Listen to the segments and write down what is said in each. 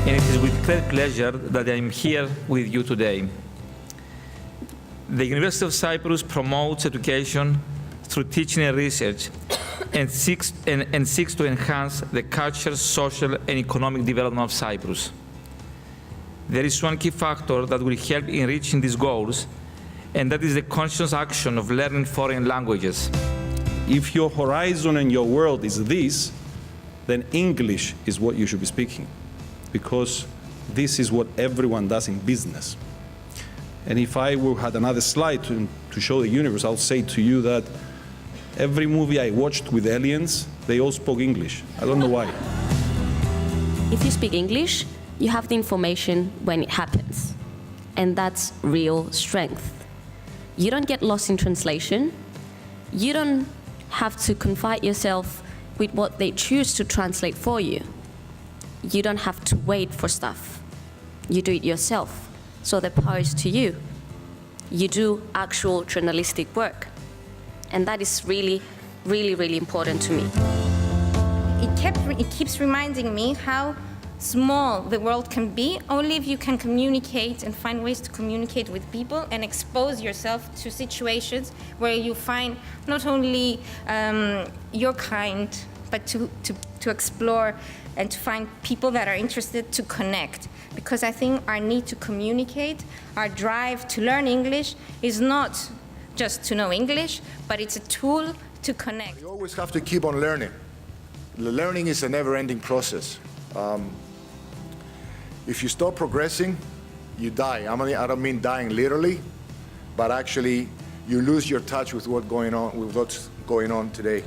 and it is with great pleasure that I am here with you today. The University of Cyprus promotes education through teaching and research and seeks to enhance the cultural, social, and economic development of Cyprus. There is one key factor that will help in reaching these goals, and that is the conscious action of learning foreign languages. If your horizon and your world is this, then English is what you should be speaking, because this is what everyone does in business. And if I had another slide to show the universe, I'll say to you that every movie I watched with aliens, they all spoke English. I don't know why. If you speak English, you have the information when it happens. And that's real strength. You don't get lost in translation. You don't have to confine yourself with what they choose to translate for you. You don't have to wait for stuff. You do it yourself. So the power is to you. You do actual journalistic work. And that is really, really, really important to me. It keeps reminding me how small the world can be only if you can communicate and find ways to communicate with people and expose yourself to situations where you find not only your kind, but to explore and to find people that are interested to connect. Because I think our need to communicate, our drive to learn English is not just to know English, but it's a tool to connect. You always have to keep on learning. Learning is a never-ending process. If you stop progressing, you die. I don't mean dying literally, but actually you lose your touch with what's going on today.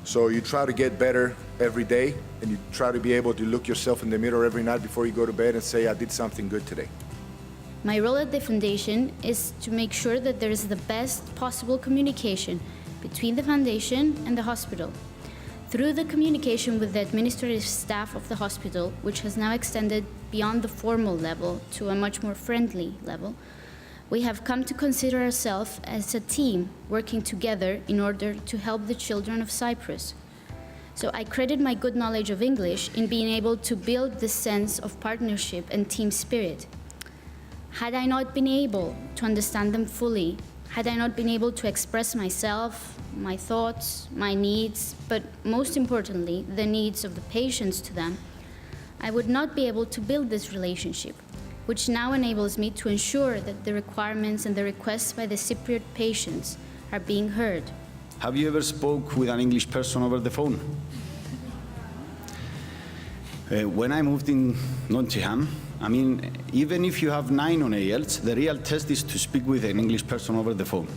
So you try to get better every day, and you try to be able to look yourself in the mirror every night before you go to bed and say, I did something good today. My role at the foundation is to make sure that there is the best possible communication between the foundation and the hospital. Through the communication with the administrative staff of the hospital, which has now extended beyond the formal level to a much more friendly level, we have come to consider ourselves as a team working together in order to help the children of Cyprus. So I credit my good knowledge of English in being able to build this sense of partnership and team spirit. Had I not been able to understand them fully, had I not been able to express myself, my thoughts, my needs, but most importantly, the needs of the patients to them, I would not be able to build this relationship, which now enables me to ensure that the requirements and the requests by the Cypriot patients are being heard. Have you ever spoke with an English person over the phone? When I moved in Nottingham, I mean, even if you have 9 on IELTS, the real test is to speak with an English person over the phone.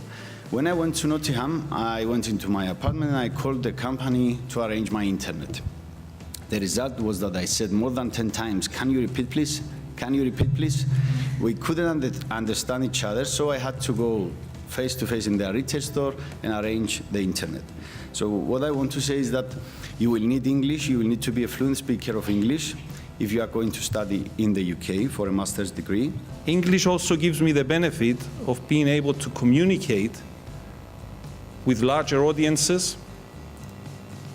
When I went to Nottingham, I went into my apartment and I called the company to arrange my internet. The result was that I said more than 10 times, "Can you repeat, please? Can you repeat, please?" We couldn't understand each other, so I had to go face-to-face in the retail store and arrange the internet. So what I want to say is that you will need English, you will need to be a fluent speaker of English if you are going to study in the UK for a master's degree. English also gives me the benefit of being able to communicate with larger audiences,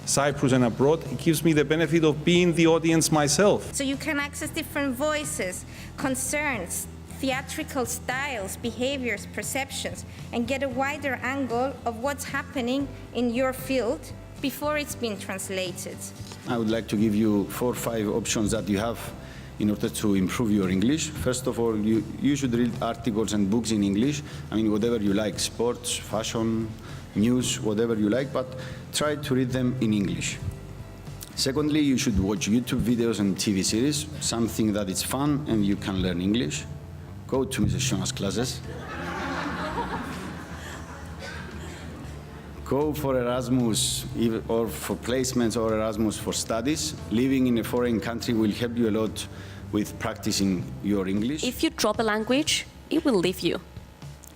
Cyprus and abroad. It gives me the benefit of being the audience myself. So you can access different voices, concerns, theatrical styles, behaviors, perceptions, and get a wider angle of what's happening in your field before it's been translated. I would like to give you 4 or 5 options that you have in order to improve your English. First of all, you should read articles and books in English. I mean, whatever you like, sports, fashion, news, whatever you like, but try to read them in English. Secondly, you should watch YouTube videos and TV series, something that is fun and you can learn English. Go to Mrs. Shona's classes. Go for Erasmus or for placements or Erasmus for studies. Living in a foreign country will help you a lot with practicing your English. If you drop a language, it will leave you.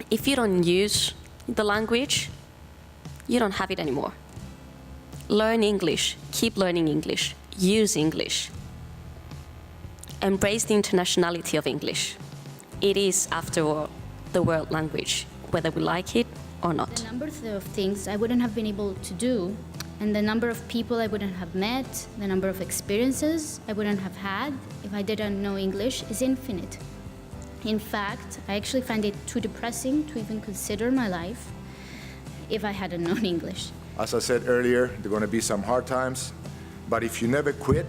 If you don't use the language, you don't have it anymore. Learn English, keep learning English, use English. Embrace the internationality of English. It is, after all, the world language, whether we like it or not. A number of things I wouldn't have been able to do And the number of people I wouldn't have met, the number of experiences I wouldn't have had if I didn't know English is infinite. In fact, I actually find it too depressing to even consider my life if I hadn't known English. As I said earlier, there are going to be some hard times, but if you never quit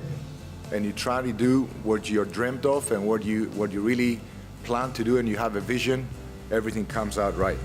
and you try to do what you're dreamt of and what you really plan to do and you have a vision, everything comes out right.